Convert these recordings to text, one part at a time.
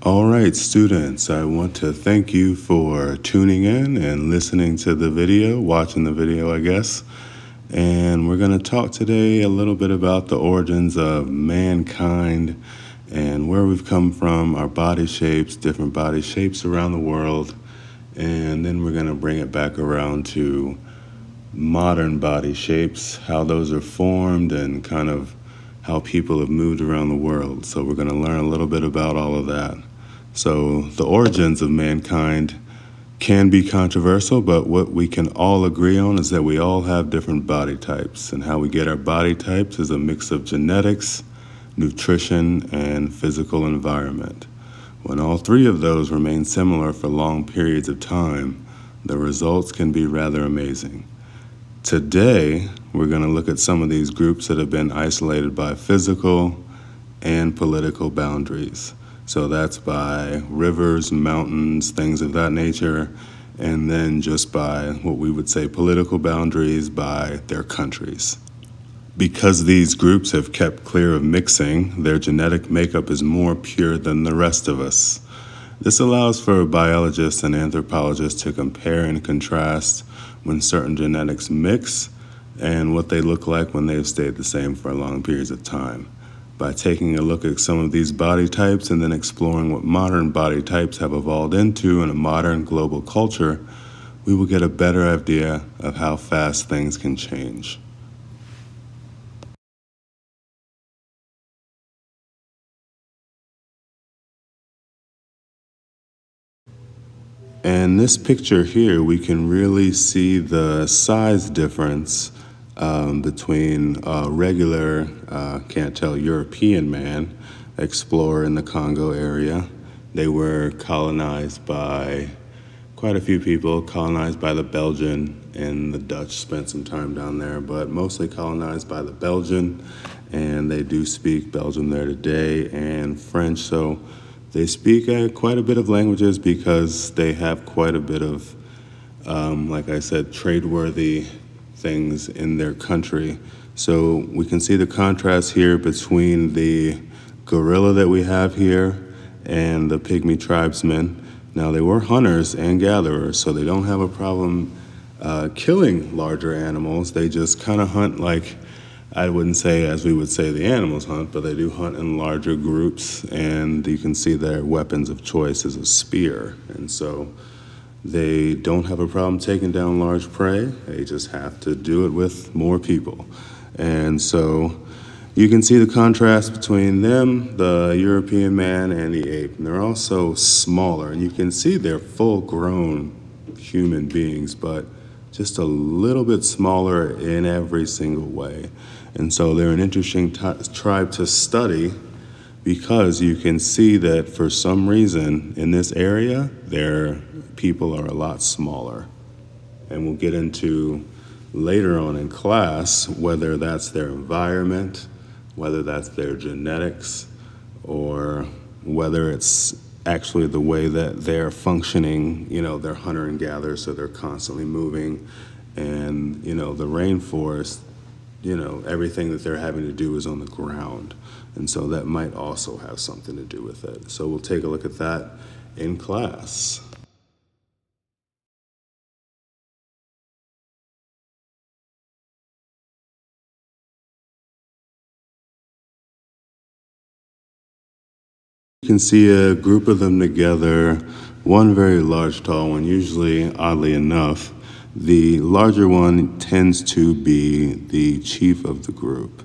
All right, students, I want to thank you for tuning in and listening to the video, watching the video, I guess. And we're going to talk today a little bit about the origins of mankind and where we've come from, our body shapes, different body shapes around the world. And then we're going to bring it back around to modern body shapes, how those are formed, and kind of how people have moved around the world. So we're going to learn a little bit about all of that. So the origins of mankind can be controversial, but what we can all agree on is that we all have different body types, and how we get our body types is a mix of genetics, nutrition, and physical environment. When all three of those remain similar for long periods of time, the results can be rather amazing. Today, we're going to look at some of these groups that have been isolated by physical and political boundaries. So that's by rivers, mountains, things of that nature, and then just by what we would say political boundaries by their countries. Because these groups have kept clear of mixing, their genetic makeup is more pure than the rest of us. This allows for biologists and anthropologists to compare and contrast when certain genetics mix and what they look like when they've stayed the same for long periods of time. By taking a look at some of these body types and then exploring what modern body types have evolved into in a modern global culture, we will get a better idea of how fast things can change. In this picture here, we can really see the size difference between a regular, can't tell, European man explorer in the Congo area. They were colonized by quite a few people, colonized by the Belgian, and the Dutch spent some time down there, but mostly colonized by the Belgian, and they do speak Belgian there today and French, so they speak quite a bit of languages because they have quite a bit of, like I said, trade-worthy things in their country. So we can see the contrast here between the gorilla that we have here and the pygmy tribesmen. Now, they were hunters and gatherers, so they don't have a problem killing larger animals. They just kind of hunt like, I wouldn't say as we would say the animals hunt, but they do hunt in larger groups, and you can see their weapons of choice is a spear. And so they don't have a problem taking down large prey. They just have to do it with more people. And so you can see the contrast between them, the European man, and the ape. And they're also smaller, and you can see they're full-grown human beings, but just a little bit smaller in every single way. And so they're an interesting tribe to study because you can see that for some reason in this area, their people are a lot smaller. And we'll get into later on in class whether that's their environment, whether that's their genetics, or whether it's actually the way that they're functioning. You know, they're hunter and gatherer, so they're constantly moving. And, you know, the rainforest, you know, everything that they're having to do is on the ground. And so that might also have something to do with it. So we'll take a look at that in class. You can see a group of them together, one very large, tall one. Usually, oddly enough, the larger one tends to be the chief of the group.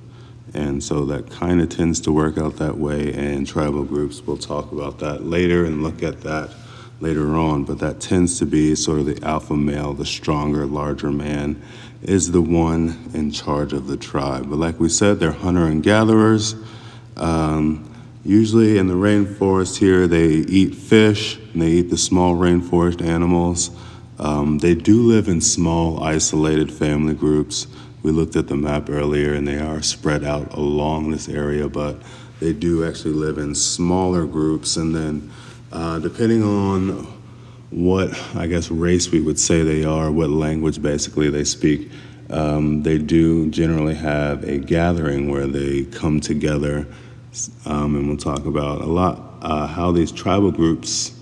And so that kind of tends to work out that way in tribal groups. We'll talk about that later and look at that later on, but that tends to be sort of the alpha male, the stronger, larger man is the one in charge of the tribe. But like we said, they're hunter and gatherers. Usually in the rainforest here, they eat fish, and they eat the small rainforest animals. They do live in small, isolated family groups. We looked at the map earlier, and they are spread out along this area, but they do actually live in smaller groups. And then depending on what, I guess, race we would say they are, what language basically they speak, they do generally have a gathering where they come together And we'll talk about a lot how these tribal groups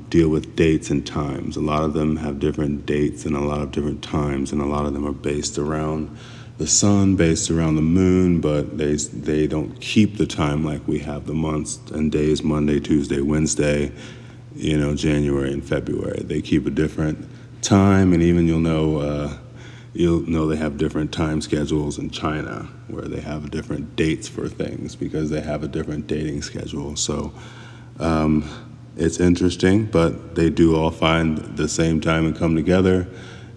deal with dates and times. A lot of them have different dates and a lot of different times, and a lot of them are based around the sun, based around the moon, but they don't keep the time like we have the months and days, Monday, Tuesday, Wednesday, January and February. They keep a different time, and even you'll know they have different time schedules in China where they have different dates for things because they have a different dating schedule. So it's interesting, but they do all find the same time and come together.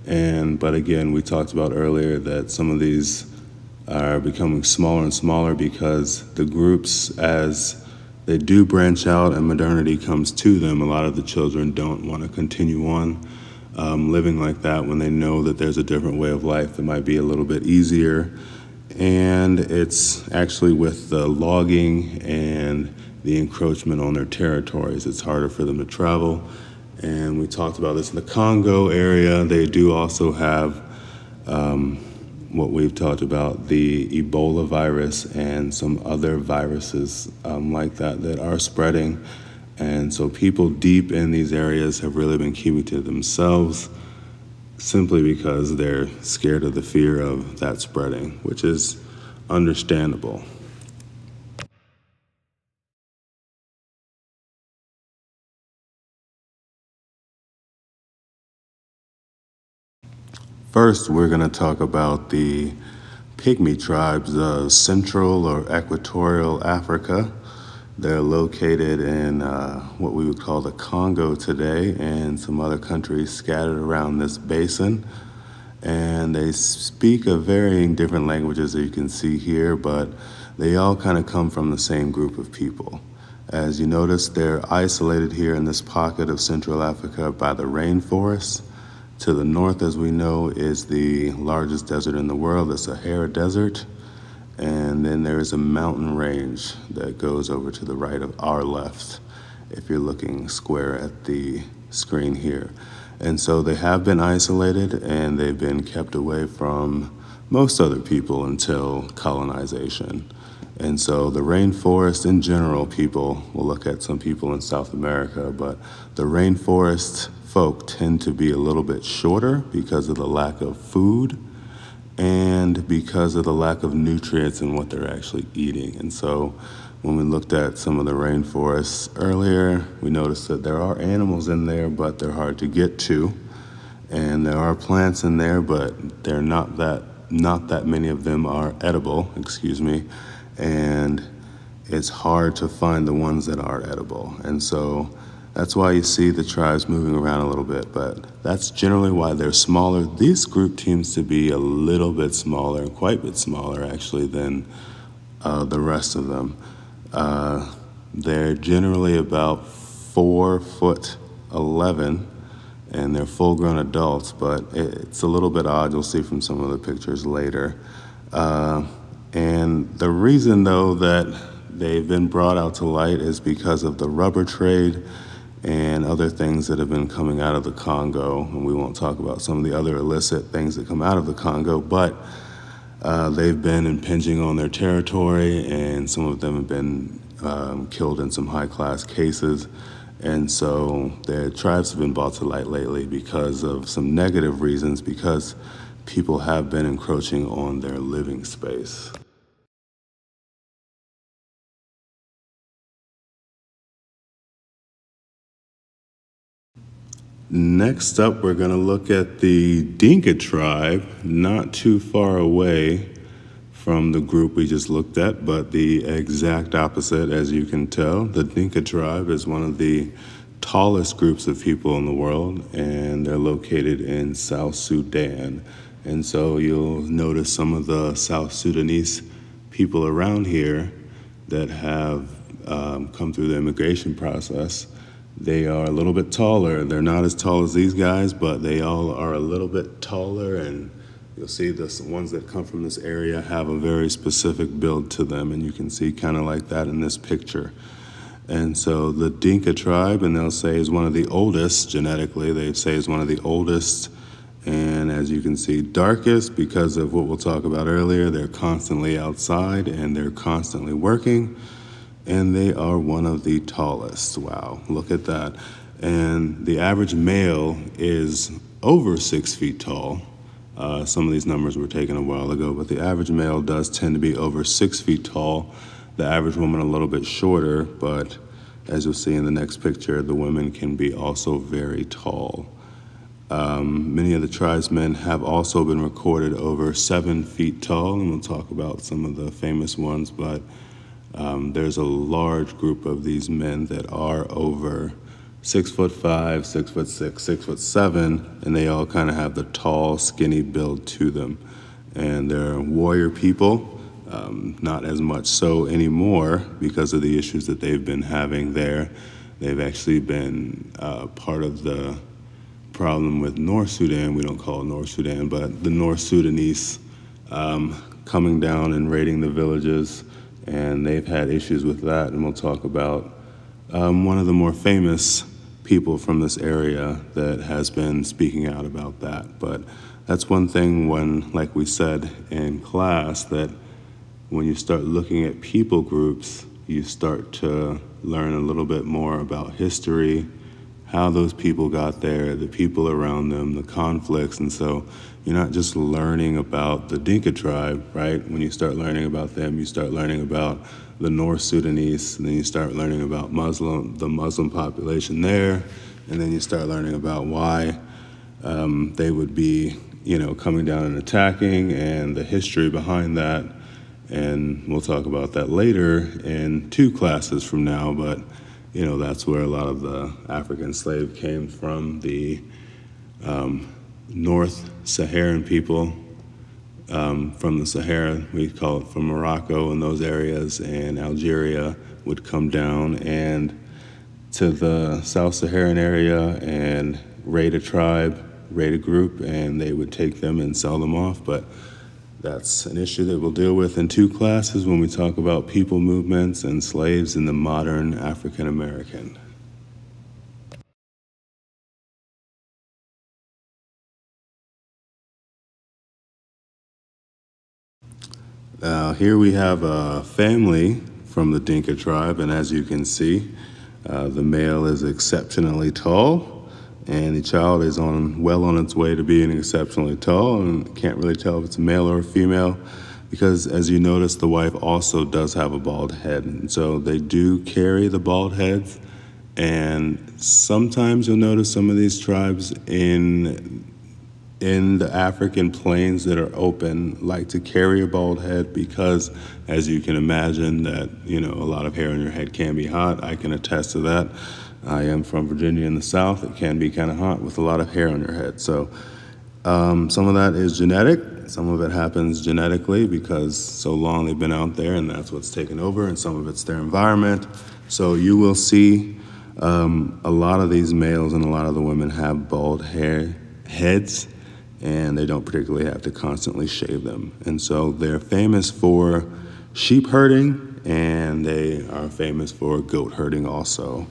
But again, we talked about earlier that some of these are becoming smaller and smaller because the groups, as they do branch out and modernity comes to them, a lot of the children don't want to continue on living like that when they know that there's a different way of life that might be a little bit easier. And it's actually with the logging and the encroachment on their territories, it's harder for them to travel. And we talked about this in the Congo area. They do also have what we've talked about, the Ebola virus and some other viruses like that are spreading. And so people deep in these areas have really been keeping to themselves simply because they're scared of the fear of that spreading, which is understandable. First, we're going to talk about the Pygmy tribes of Central or Equatorial Africa. They're located in what we would call the Congo today and some other countries scattered around this basin. And they speak of varying different languages that you can see here, but they all kind of come from the same group of people. As you notice, they're isolated here in this pocket of Central Africa by the rainforest. To the north, as we know, is the largest desert in the world, the Sahara Desert. And then there is a mountain range that goes over to the right of our left, if you're looking square at the screen here. And so they have been isolated and they've been kept away from most other people until colonization. And so the rainforest in general, people will look at some people in South America, but the rainforest folk tend to be a little bit shorter because of the lack of food and because of the lack of nutrients in what they're actually eating. And so when we looked at some of the rainforests earlier, we noticed that there are animals in there, but they're hard to get to. And there are plants in there, but they're not that many of them are edible, and it's hard to find the ones that are edible. And so that's why you see the tribes moving around a little bit, but that's generally why they're smaller. This group tends to be a little bit smaller, quite a bit smaller actually than the rest of them. They're generally about 4'11", and they're full-grown adults, but it's a little bit odd. You'll see from some of the pictures later. And the reason, though, that they've been brought out to light is because of the rubber trade and other things that have been coming out of the Congo. And we won't talk about some of the other illicit things that come out of the Congo, but they've been impinging on their territory, and some of them have been killed in some high-class cases. And so their tribes have been brought to light lately because of some negative reasons, because people have been encroaching on their living space. Next up, we're going to look at the Dinka tribe, not too far away from the group we just looked at, but the exact opposite, as you can tell. The Dinka tribe is one of the tallest groups of people in the world, and they're located in South Sudan. And so you'll notice some of the South Sudanese people around here that have come through the immigration process. They are a little bit taller. They're not as tall as these guys, but they all are a little bit taller, and you'll see the ones that come from this area have a very specific build to them, and you can see kind of like that in this picture. And so the Dinka tribe, and they'll say is one of the oldest genetically, they say is one of the oldest And as you can see, darkest because of what we'll talk about earlier. They're constantly outside and they're constantly working. And they are one of the tallest. Wow, look at that. And the average male is over 6 feet tall. Some of these numbers were taken a while ago, but the average male does tend to be over 6 feet tall. The average woman a little bit shorter, but as you'll see in the next picture, the women can be also very tall. Many of the tribesmen have also been recorded over 7 feet tall, and we'll talk about some of the famous ones, but there's a large group of these men that are over 6'5", 6'6", 6'7", and they all kind of have the tall, skinny build to them. And they're warrior people, not as much so anymore because of the issues that they've been having there. They've actually been part of the problem with North Sudan. We don't call it North Sudan, but the North Sudanese coming down and raiding the villages, and they've had issues with that, and we'll talk about one of the more famous people from this area that has been speaking out about that. But that's one thing when, like we said in class, that when you start looking at people groups, you start to learn a little bit more about history, how those people got there, the people around them, the conflicts. And so you're not just learning about the Dinka tribe, right? When you start learning about them, you start learning about the North Sudanese, and then you start learning about the Muslim population there, and then you start learning about why they would be, coming down and attacking, and the history behind that. And we'll talk about that later in 2 classes from now, but that's where a lot of the African slave came from, the North Saharan people from the Sahara, we call it from Morocco and those areas, and Algeria would come down and to the South Saharan area and raid a tribe, raid a group, and they would take them and sell them off. But that's an issue that we'll deal with in 2 classes when we talk about people movements and slaves in the modern African American. Here we have a family from the Dinka tribe, and as you can see, the male is exceptionally tall, and the child is well on its way to being exceptionally tall, and can't really tell if it's a male or a female, because as you notice, the wife also does have a bald head, and so they do carry the bald heads. And sometimes you'll notice some of these tribes in the African plains that are open like to carry a bald head because, as you can imagine, that a lot of hair on your head can be hot. I can attest to that. I am from Virginia in the South. It can be kind of hot with a lot of hair on your head. So some of that is genetic. Some of it happens genetically because so long they've been out there and that's what's taken over, and some of it's their environment. So you will see a lot of these males and a lot of the women have bald heads, and they don't particularly have to constantly shave them. And so they're famous for sheep herding, and they are famous for goat herding also.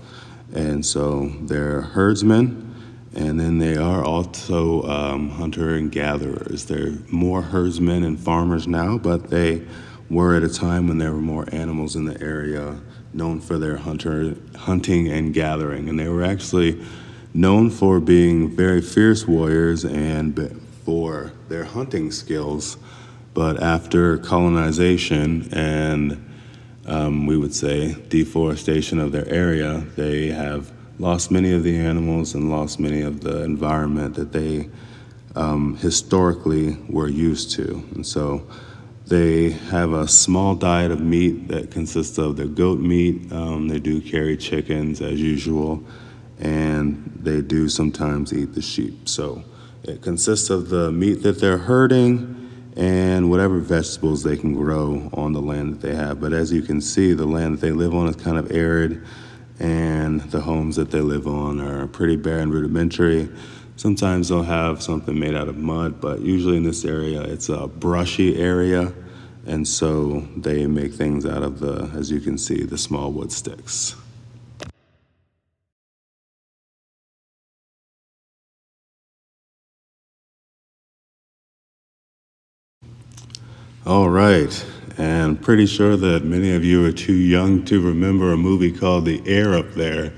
And so they're herdsmen, and then they are also hunter and gatherers. They're more herdsmen and farmers now, but they were at a time when there were more animals in the area, known for their hunting and gathering. And they were actually known for being very fierce warriors and for their hunting skills. But after colonization and we would say deforestation of their area, they have lost many of the animals and lost many of the environment that they historically were used to. And so they have a small diet of meat that consists of their goat meat. They do carry chickens as usual, and they do sometimes eat the sheep. So it consists of the meat that they're herding and whatever vegetables they can grow on the land that they have. But as you can see, the land that they live on is kind of arid, and the homes that they live on are pretty bare and rudimentary. Sometimes they'll have something made out of mud, but usually in this area, it's a brushy area, and so they make things out of as you can see, the small wood sticks. All right. And pretty sure that many of you are too young to remember a movie called The Air Up There.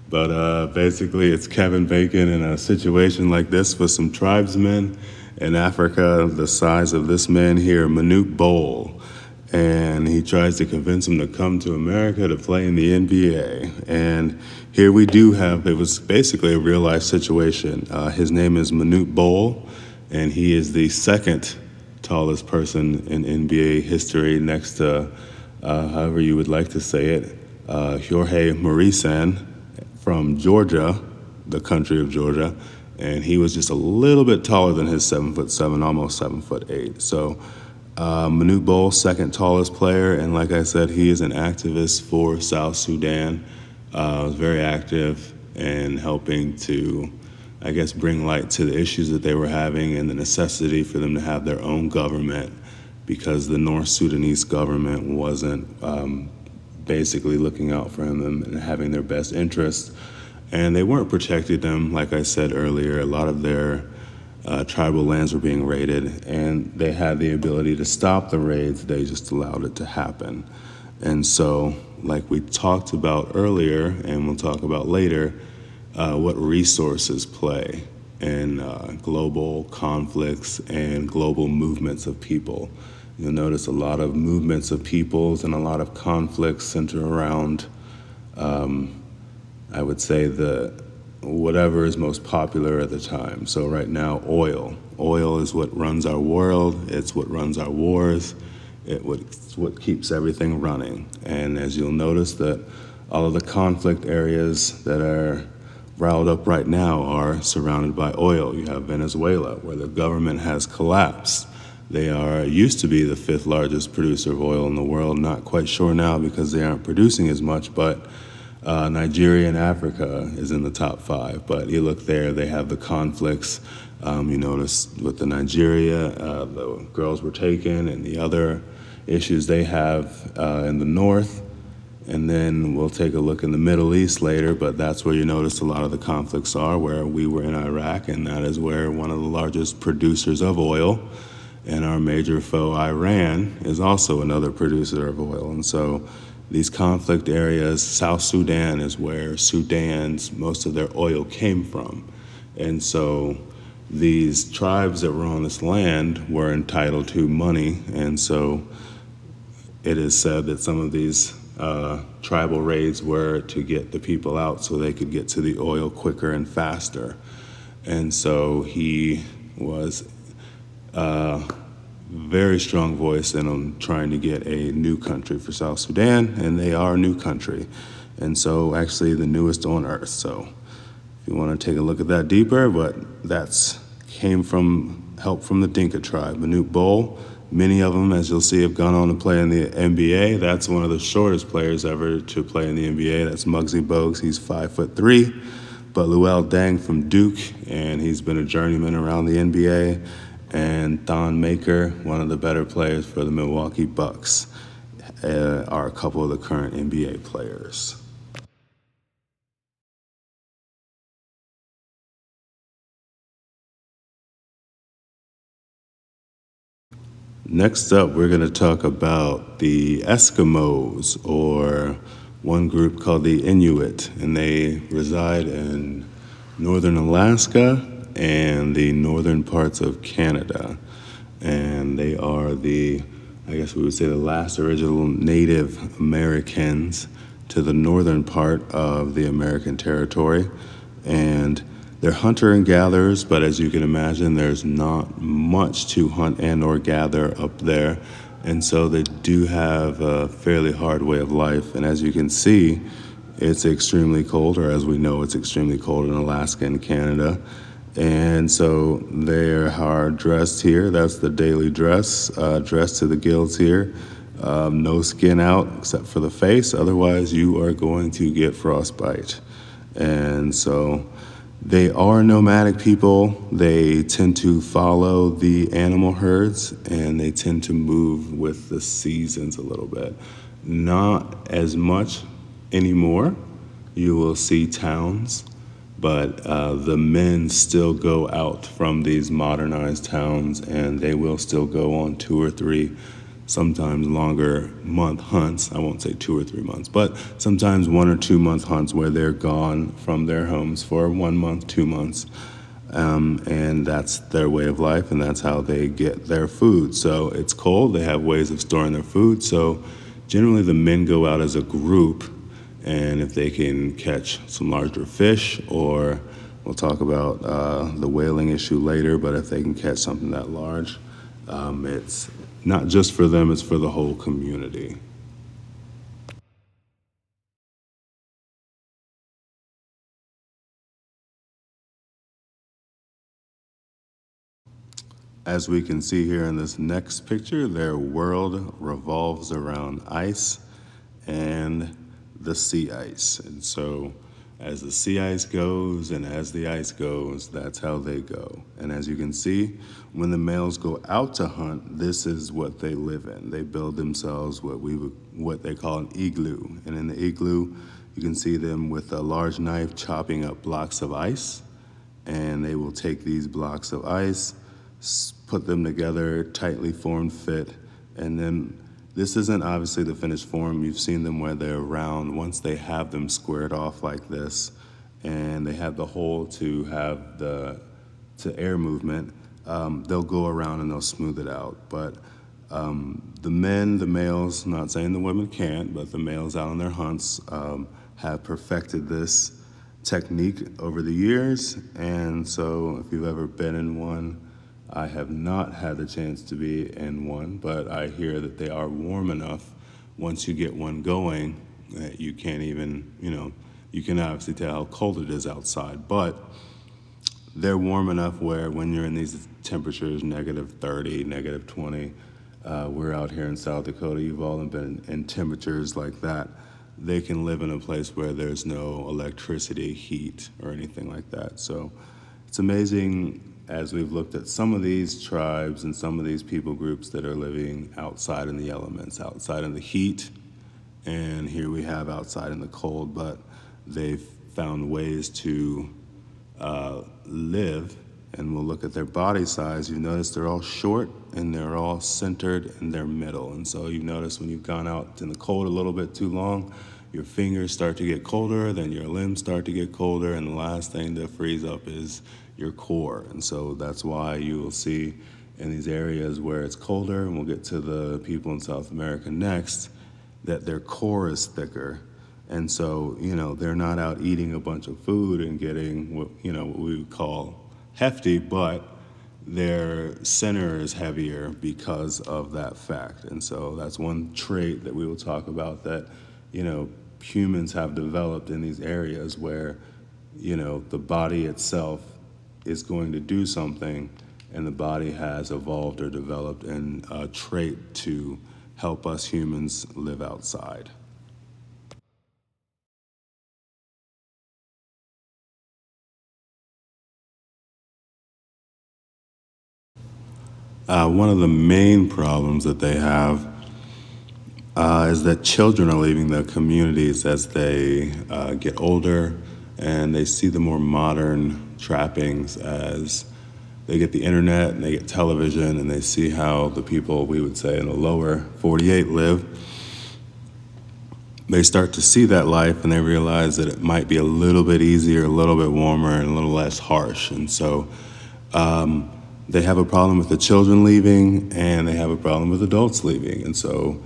But basically, it's Kevin Bacon in a situation like this with some tribesmen in Africa, the size of this man here, Manute Bol. And he tries to convince him to come to America to play in the NBA. And here we do have, it was basically a real life situation. His name is Manute Bol, and he is the second tallest person in NBA history next to, however you would like to say it, Jorge Marisan from Georgia, the country of Georgia, and he was just a little bit taller than his 7'7", almost 7'8". So Manute Bol, second tallest player, and like I said, he is an activist for South Sudan. Was very active in helping to, I guess, bring light to the issues that they were having and the necessity for them to have their own government because the North Sudanese government wasn't basically looking out for them and having their best interests. And they weren't protecting them, like I said earlier. A lot of their tribal lands were being raided, and they had the ability to stop the raids. They just allowed it to happen. And so, like we talked about earlier, and we'll talk about later, what resources play in global conflicts and global movements of people. You'll notice a lot of movements of peoples and a lot of conflicts center around, I would say, whatever is most popular at the time. So right now, oil. Oil is what runs our world. It's what runs our wars. It's what keeps everything running. And as you'll notice that all of the conflict areas that are riled up right now are surrounded by oil. You have Venezuela, where the government has collapsed. They used to be the 5th largest producer of oil in the world. Not quite sure now because they aren't producing as much, but Nigeria and Africa is in the top 5. But you look there, they have the conflicts. You notice with the Nigeria, the girls were taken, and the other issues they have in the north. And then we'll take a look in the Middle East later, but that's where you notice a lot of the conflicts are, where we were in Iraq, and that is where one of the largest producers of oil, and our major foe, Iran, is also another producer of oil. And so these conflict areas, South Sudan is where most of their oil came from. And so these tribes that were on this land were entitled to money, and so it is said that some of these tribal raids were to get the people out so they could get to the oil quicker and faster. And so he was a very strong voice in trying to get a new country for South Sudan, and they are a new country. And so actually the newest on earth. So if you want to take a look at that deeper, but that's came from help from the Dinka tribe. Manute Bol, many of them, as you'll see, have gone on to play in the NBA. That's one of the shortest players ever to play in the NBA. That's Muggsy Bogues. He's 5'3". But Luol Deng from Duke, and he's been a journeyman around the NBA. And Thon Maker, one of the better players for the Milwaukee Bucks, are a couple of the current NBA players. Next up, we're going to talk about the Eskimos, or one group called the Inuit, and they reside in northern Alaska and the northern parts of Canada. And they are I guess we would say, the last original Native Americans to the northern part of the American territory. And they're hunter and gatherers, but as you can imagine, there's not much to hunt and or gather up there. And so they do have a fairly hard way of life. And as you can see, it's extremely cold, or as we know, it's extremely cold in Alaska and Canada. And so they are dressed here. That's the daily dress, dressed to the gills here. No skin out except for the face. Otherwise, you are going to get frostbite. And so they are nomadic people. They tend to follow the animal herds, and they tend to move with the seasons a little bit. Not as much anymore. You will see towns, but the men still go out from these modernized towns, and they will still go on 2 or 3 sometimes longer month hunts. I won't say 2 or 3 months, but sometimes 1 or 2 month hunts where they're gone from their homes for 1 month, 2 months. And that's their way of life, and that's how they get their food. So it's cold, they have ways of storing their food. So generally, the men go out as a group, and if they can catch some larger fish, or we'll talk about the whaling issue later, but if they can catch something that large, it's not just for them, it's for the whole community. As we can see here in this next picture, their world revolves around ice and the sea ice. And so as the sea ice goes and as the ice goes, that's how they go. And as you can see, when the males go out to hunt, this is what they live in. They build themselves what they call an igloo. And in the igloo, you can see them with a large knife chopping up blocks of ice. And they will take these blocks of ice, put them together, tightly formed fit, and then this isn't obviously the finished form. You've seen them where they're round. Once they have them squared off like this, and they have the hole to have to air movement, they'll go around and they'll smooth it out. But the males, not saying the women can't, but the males out on their hunts have perfected this technique over the years. And so if you've ever been in one, I have not had the chance to be in one, but I hear that they are warm enough once you get one going that you can't even, you can obviously tell how cold it is outside, but they're warm enough where when you're in these temperatures, -30, -20, we're out here in South Dakota, you've all been in temperatures like that, they can live in a place where there's no electricity, heat, or anything like that. So it's amazing as we've looked at some of these tribes and some of these people groups that are living outside in the elements, outside in the heat, and here we have outside in the cold, but they've found ways to live. And we'll look at their body size. You notice they're all short and they're all centered in their middle. And so you notice when you've gone out in the cold a little bit too long, your fingers start to get colder, then your limbs start to get colder, and the last thing to freeze up is your core. And so that's why you will see in these areas where it's colder, and we'll get to the people in South America next, that their core is thicker. And so, they're not out eating a bunch of food and getting what we would call hefty, but their center is heavier because of that fact. And so that's one trait that we will talk about that, humans have developed in these areas where, the body itself is going to do something, and the body has evolved or developed a trait to help us humans live outside. One of the main problems that they have is that children are leaving the communities as they get older, and they see the more modern trappings as they get the internet and they get television, and they see how the people we would say in the lower 48 live. They start to see that life and they realize that it might be a little bit easier, a little bit warmer, and a little less harsh. And so they have a problem with the children leaving, and they have a problem with adults leaving. And so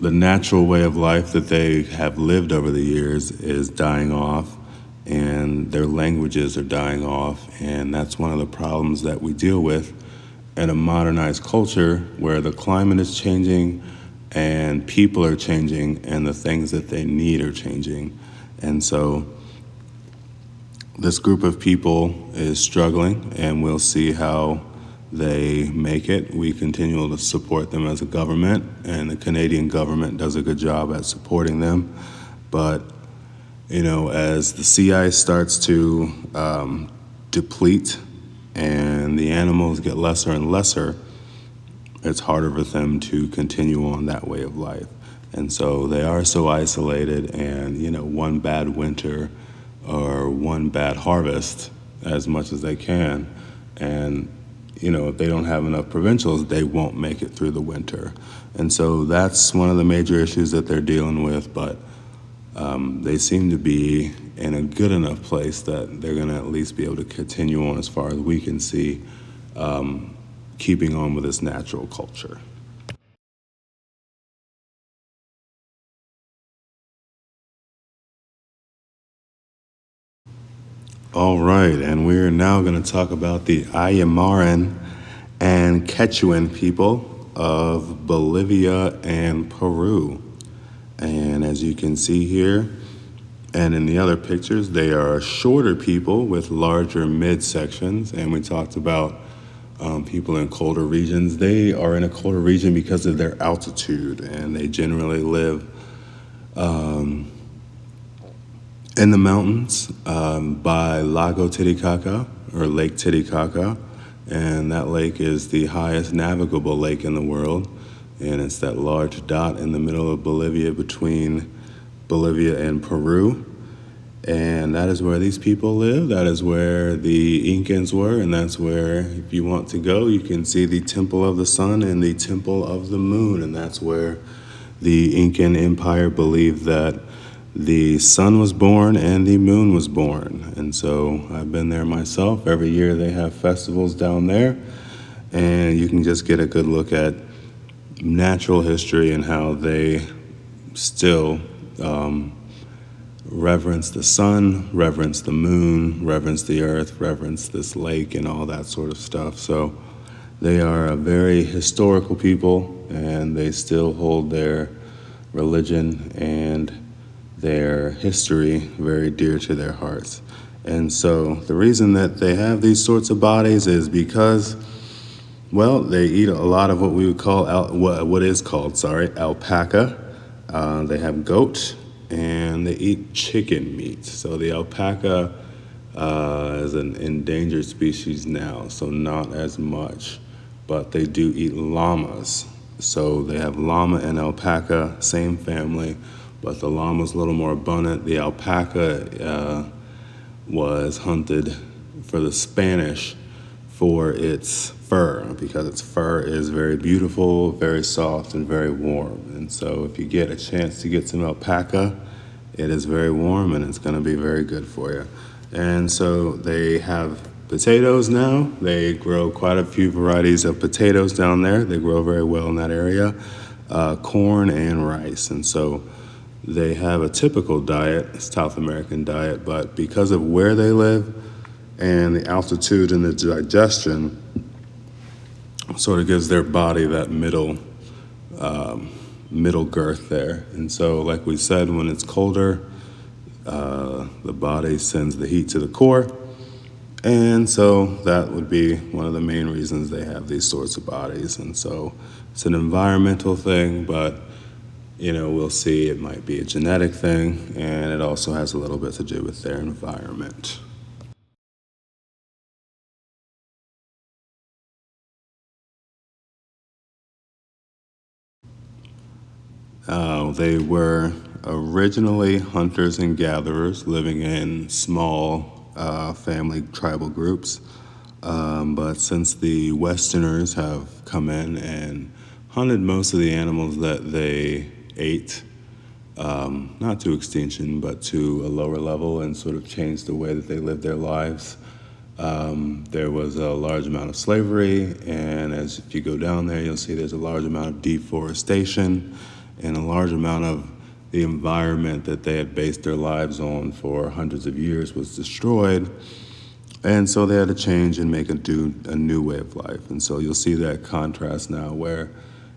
the natural way of life that they have lived over the years is dying off, and their languages are dying off. And that's one of the problems that we deal with in a modernized culture where the climate is changing and people are changing and the things that they need are changing. And so this group of people is struggling, and we'll see how they make it. We continue to support them as a government, and the Canadian government does a good job at supporting them. But, as the sea ice starts to deplete and the animals get lesser and lesser, it's harder for them to continue on that way of life. And so they are so isolated, and, one bad winter or one bad harvest as much as they can, and if they don't have enough provincials, they won't make it through the winter. And so that's one of the major issues that they're dealing with, but they seem to be in a good enough place that they're going to at least be able to continue on as far as we can see, keeping on with this natural culture. All right, and we're now going to talk about the Ayamaran and Quechuan people of Bolivia and Peru. And as you can see here, and in the other pictures, they are shorter people with larger midsections. And we talked about people in colder regions. They are in a colder region because of their altitude, and they generally live in the mountains by Lago Titicaca, or Lake Titicaca. And that lake is the highest navigable lake in the world. And it's that large dot in the middle of Bolivia, between Bolivia and Peru. And that is where these people live. That is where the Incans were. And that's where, if you want to go, you can see the Temple of the Sun and the Temple of the Moon. And that's where the Incan Empire believed that the sun was born and the moon was born. And so I've been there myself. Every year they have festivals down there. And you can just get a good look at natural history and how they still reverence the sun, reverence the moon, reverence the earth, reverence this lake, and all that sort of stuff. So they are a very historical people, and they still hold their religion and their history very dear to their hearts. And so the reason that they have these sorts of bodies is because, well, they eat a lot of what we would call, alpaca. They have goat, and they eat chicken meat. So the alpaca is an endangered species now, so not as much, but they do eat llamas. So they have llama and alpaca, same family, but the llama's a little more abundant. The alpaca was hunted for the Spanish for its fur, because its fur is very beautiful, very soft, and very warm. And so if you get a chance to get some alpaca, it is very warm and it's going to be very good for you. And so they have potatoes now. They grow quite a few varieties of potatoes down there. They grow very well in that area, corn and rice. And so they have a typical diet, South American diet, but because of where they live and the altitude and the digestion, sort of gives their body that middle girth there. And so, like we said, when it's colder, the body sends the heat to the core. And so that would be one of the main reasons they have these sorts of bodies. And so it's an environmental thing, but we'll see. It might be a genetic thing, and it also has a little bit to do with their environment. They were originally hunters and gatherers living in small family tribal groups. But since the Westerners have come in and hunted most of the animals that they ate, not to extinction, but to a lower level, and sort of changed the way that they lived their lives, there was a large amount of slavery, and if you go down there, you'll see there's a large amount of deforestation, and a large amount of the environment that they had based their lives on for hundreds of years was destroyed. And so they had to change and make a new way of life. And so you'll see that contrast now, where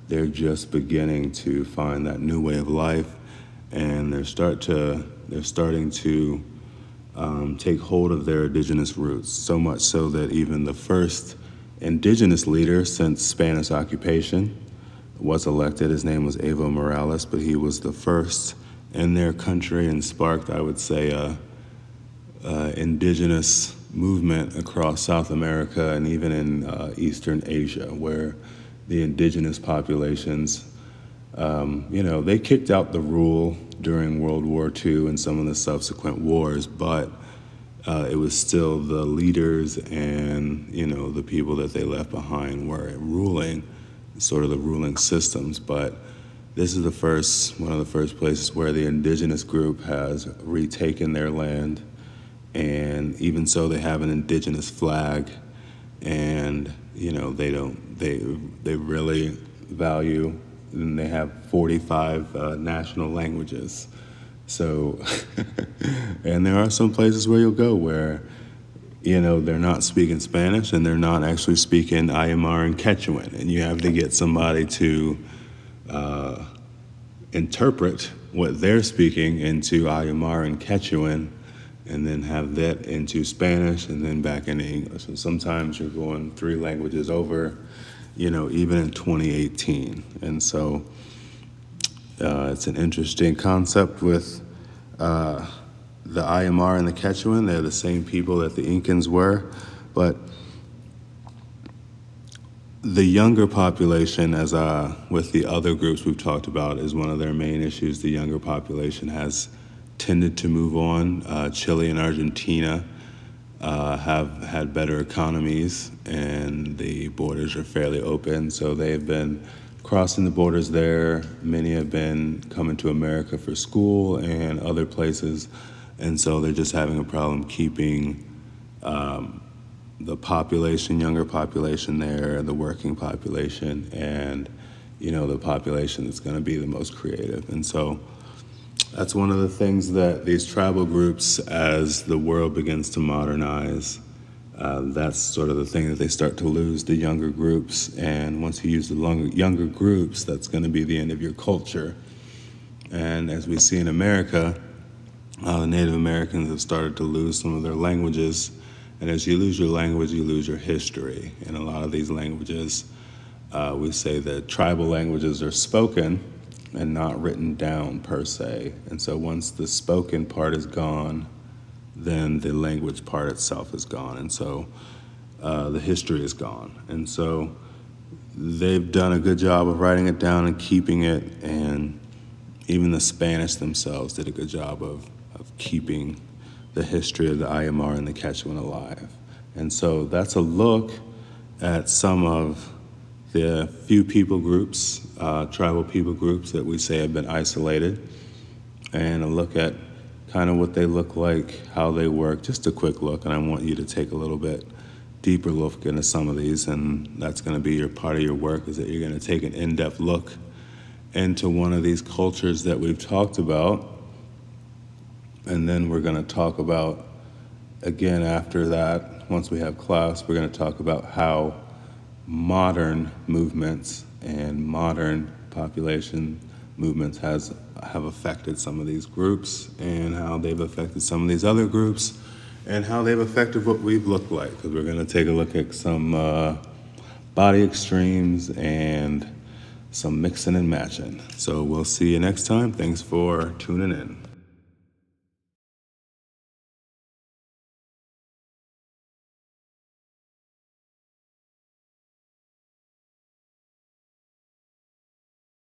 they're just beginning to find that new way of life, and they're starting to take hold of their indigenous roots, so much so that even the first indigenous leader since Spanish occupation was elected. His name was Evo Morales, but he was the first in their country and sparked, I would say, indigenous movement across South America and even in Eastern Asia, where the indigenous populations, they kicked out the rule during World War II and some of the subsequent wars, but it was still the leaders and, the people that they left behind were ruling, sort of the ruling systems. But this is one of the first places where the indigenous group has retaken their land. And even so, they have an indigenous flag, and they really value, and they have 45 national languages. So, and there are some places where you'll go where, they're not speaking Spanish and they're not actually speaking Aymara and Quechuan, and you have to get somebody to interpret what they're speaking into Aymara and Quechuan, and then have that into Spanish and then back into English. So sometimes you're going 3 languages over, even in 2018. And so it's an interesting concept with the Aymara and the Quechuan. They're the same people that the Incans were, but the younger population, as with the other groups we've talked about, is one of their main issues. The younger population has tended to move on. Chile and Argentina have had better economies, and the borders are fairly open, so they've been crossing the borders there. Many have been coming to America for school and other places, and so they're just having a problem keeping the population, younger population there, the working population, and the population that's going to be the most creative. And so that's one of the things that these tribal groups, as the world begins to modernize, that's sort of the thing that they start to lose, the younger groups. And once you use the younger groups, that's going to be the end of your culture. And as we see in America, the Native Americans have started to lose some of their languages. And as you lose your language, you lose your history. And a lot of these languages, we say that tribal languages are spoken and not written down per se. And so once the spoken part is gone, then the language part itself is gone. And so the history is gone. And so they've done a good job of writing it down and keeping it. And even the Spanish themselves did a good job of keeping the history of the Aymara and the Quechuan alive. And so that's a look at some of the few people groups, tribal people groups that we say have been isolated, and a look at kind of what they look like, how they work, just a quick look. And I want you to take a little bit deeper look into some of these, and that's going to be your part of your work, is that you're going to take an in-depth look into one of these cultures that we've talked about. And then we're going to talk about, again, after that, once we have class, we're going to talk about how modern movements and modern population movements have affected some of these groups, and how they've affected some of these other groups, and how they've affected what we've looked like. Because we're going to take a look at some body extremes and some mixing and matching. So we'll see you next time. Thanks for tuning in.